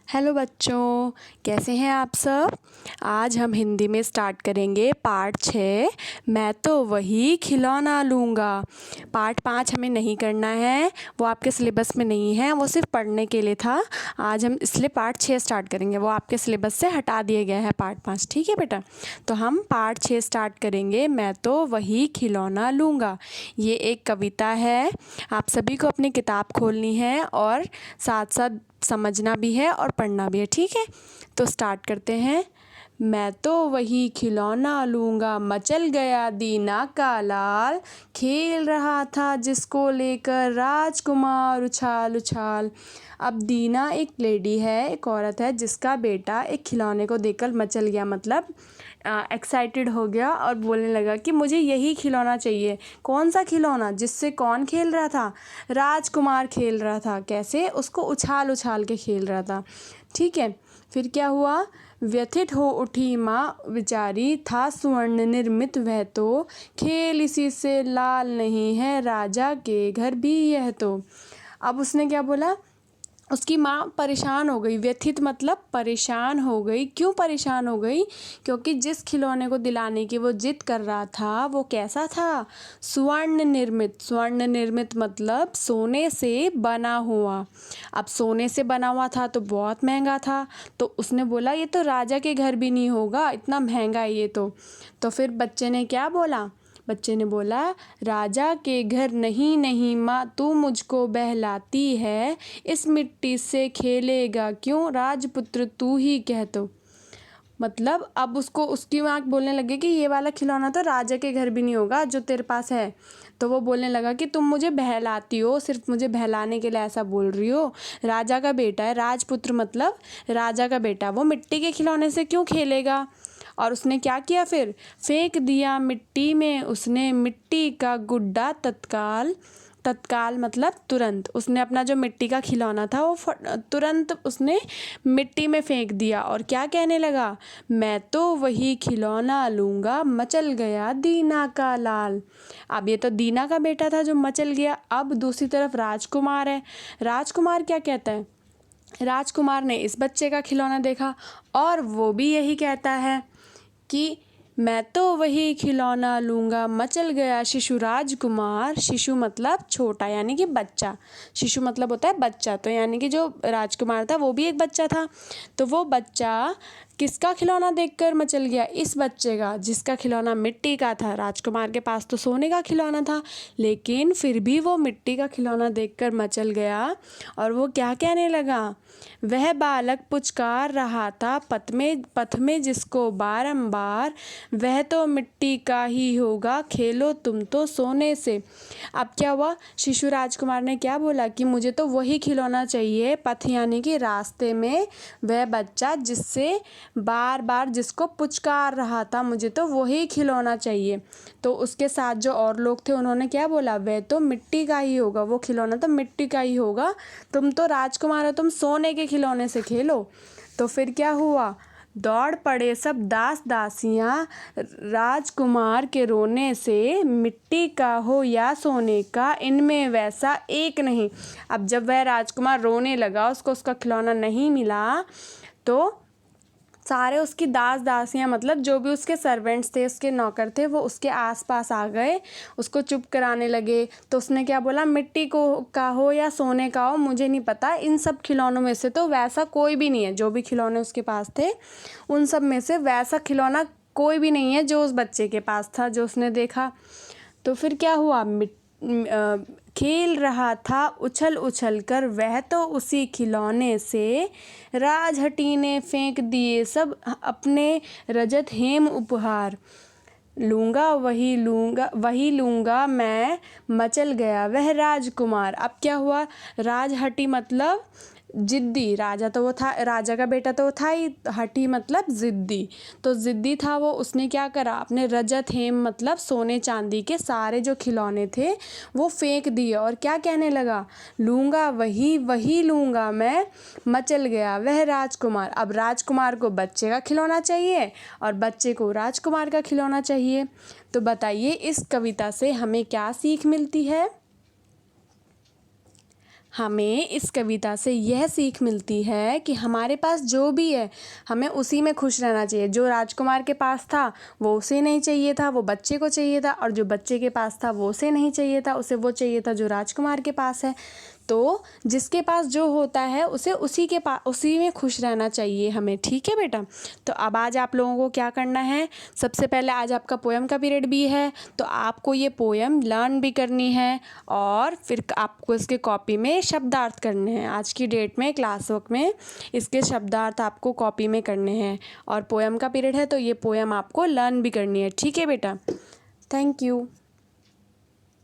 Hello बच्चों, कैसे हैं आप सब। आज हम हिंदी में स्टार्ट करेंगे पार्ट 6। मैं तो वही खिलौना लूँगा। पार्ट 5 हमें नहीं करना है, वो आपके सिलेबस में नहीं है, वो सिर्फ पढ़ने के लिए था। आज हम इसलिए पार्ट 6 स्टार्ट करेंगे, वो आपके सिलेबस से हटा दिया गया है पार्ट 5। ठीक है बेटा, तो हम पार्ट 6 स्टार्ट करेंगे। मैं तो वही खिलौना लूँगा। ये एक कविता है। आप सभी को अपनी किताब खोलनी है और साथ साथ समझना भी है और पढ़ना भी है। ठीक है, तो स्टार्ट करते हैं। मैं तो वही खिलौना लूँगा, मचल गया दीना का लाल, खेल रहा था जिसको लेकर राजकुमार उछाल उछाल। अब दीना एक लेडी है, एक औरत है जिसका बेटा एक खिलौने को देखकर मचल गया, मतलब एक्साइटेड हो गया और बोलने लगा कि मुझे यही खिलौना चाहिए। कौन सा खिलौना? जिससे कौन खेल रहा था? राजकुमार खेल रहा था। कैसे? उसको उछाल उछाल के खेल रहा था। ठीक है, फिर क्या हुआ? व्यथित हो उठी माँ बेचारी, था स्वर्ण निर्मित वह तो, खेल इसी से लाल नहीं है राजा के घर भी यह तो। अब उसने क्या बोला? उसकी माँ परेशान हो गई। व्यथित मतलब परेशान हो गई। क्यों परेशान हो गई? क्योंकि जिस खिलौने को दिलाने की वो जिद कर रहा था वो कैसा था? स्वर्ण निर्मित। स्वर्ण निर्मित मतलब सोने से बना हुआ। अब सोने से बना हुआ था तो बहुत महंगा था, तो उसने बोला ये तो राजा के घर भी नहीं होगा, इतना महंगा है ये तो फिर बच्चे ने क्या बोला? बच्चे ने बोला राजा के घर नहीं नहीं माँ, तू मुझको बहलाती है, इस मिट्टी से खेलेगा क्यों, राजपुत्र तू ही कह तो। मतलब अब उसको उसकी माँ बोलने लगी कि ये वाला खिलौना तो राजा के घर भी नहीं होगा जो तेरे पास है। तो वो बोलने लगा कि तुम मुझे बहलाती हो, सिर्फ मुझे बहलाने के लिए ऐसा बोल रही हो। राजा का बेटा है, राजपुत्र मतलब राजा का बेटा, वो मिट्टी के खिलौने से क्यों खेलेगा। और उसने क्या किया? फिर फेंक दिया मिट्टी में उसने मिट्टी का गुड्डा तत्काल। तत्काल मतलब तुरंत। उसने अपना जो मिट्टी का खिलौना था वो तुरंत उसने मिट्टी में फेंक दिया और क्या कहने लगा? मैं तो वही खिलौना लूँगा, मचल गया दीना का लाल। अब ये तो दीना का बेटा था जो मचल गया। अब दूसरी तरफ राजकुमार है। राजकुमार क्या कहता है? राजकुमार ने इस बच्चे का खिलौना देखा और वो भी यही कहता है कि मैं तो वही खिलौना लूँगा, मचल गया शिशु राजकुमार। शिशु मतलब छोटा, यानी कि बच्चा। शिशु मतलब होता है बच्चा, तो यानी कि जो राजकुमार था वो भी एक बच्चा था। तो वो बच्चा किसका खिलौना देखकर मचल गया? इस बच्चे का, जिसका खिलौना मिट्टी का था। राजकुमार के पास तो सोने का खिलौना था, लेकिन फिर भी वो मिट्टी का खिलौना देखकर मचल गया। और वो क्या कहने लगा? वह बालक पुचकार रहा था पथ में जिसको बारंबार, वह तो मिट्टी का ही होगा, खेलो तुम तो सोने से। अब क्या हुआ? शिशु राजकुमार ने क्या बोला कि मुझे तो वही खिलौना चाहिए। पथ यानी कि रास्ते में वह बच्चा जिससे बार बार जिसको पुचकार रहा था, मुझे तो वही खिलौना चाहिए। तो उसके साथ जो और लोग थे उन्होंने क्या बोला? वह तो मिट्टी का ही होगा, वो खिलौना तो मिट्टी का ही होगा, तुम तो राजकुमार हो, तुम सोने के खिलौने से खेलो। तो फिर क्या हुआ? दौड़ पड़े सब दास दासियां राजकुमार के रोने से, मिट्टी का हो या सोने का इनमें वैसा एक नहीं। अब जब वह राजकुमार रोने लगा, उसको उसका खिलौना नहीं मिला, तो सारे उसकी दास दासियां मतलब जो भी उसके सर्वेंट्स थे, उसके नौकर थे, वो उसके आसपास आ गए, उसको चुप कराने लगे। तो उसने क्या बोला? मिट्टी को का हो या सोने का हो मुझे नहीं पता, इन सब खिलौनों में से तो वैसा कोई भी नहीं है। जो भी खिलौने उसके पास थे उन सब में से वैसा खिलौना कोई भी नहीं है जो उस बच्चे के पास था, जो उसने देखा। तो फिर क्या हुआ? खेल रहा था उछल उछल कर वह तो उसी खिलौने से, राजहटी ने फेंक दिए सब अपने रजत हेम उपहार। वही लूँगा मैं, मचल गया वह राजकुमार। अब क्या हुआ? राजहटी मतलब जिद्दी। राजा तो वो था, राजा का बेटा तो वो था ही। हठी मतलब जिद्दी, तो जिद्दी था वो। उसने क्या करा? अपने रजत हेम मतलब सोने चांदी के सारे जो खिलौने थे वो फेंक दिए और क्या कहने लगा? लूँगा वही लूँगा मैं, मचल गया वह राजकुमार। अब राजकुमार को बच्चे का खिलौना चाहिए और बच्चे को राजकुमार का खिलौना चाहिए। तो बताइए इस कविता से हमें क्या सीख मिलती है? हमें इस कविता से यह सीख मिलती है कि हमारे पास जो भी है हमें उसी में खुश रहना चाहिए। जो राजकुमार के पास था वो उसे नहीं चाहिए था, वो बच्चे को चाहिए था, और जो बच्चे के पास था वो उसे नहीं चाहिए था, उसे वो चाहिए था जो राजकुमार के पास है। तो जिसके पास जो होता है उसे उसी में खुश रहना चाहिए हमें। ठीक है बेटा? तो अब आज आप लोगों को क्या करना है, सबसे पहले आज आपका पोएम का पीरियड भी है, तो आपको ये पोएम लर्न भी करनी है और फिर आपको इसके कॉपी में शब्दार्थ करने हैं। आज की डेट में क्लास वर्क में इसके शब्दार्थ आपको कॉपी में करने हैं, और पोएम का पीरियड है तो ये पोएम आपको लर्न भी करनी है। ठीक है बेटा? Thank you.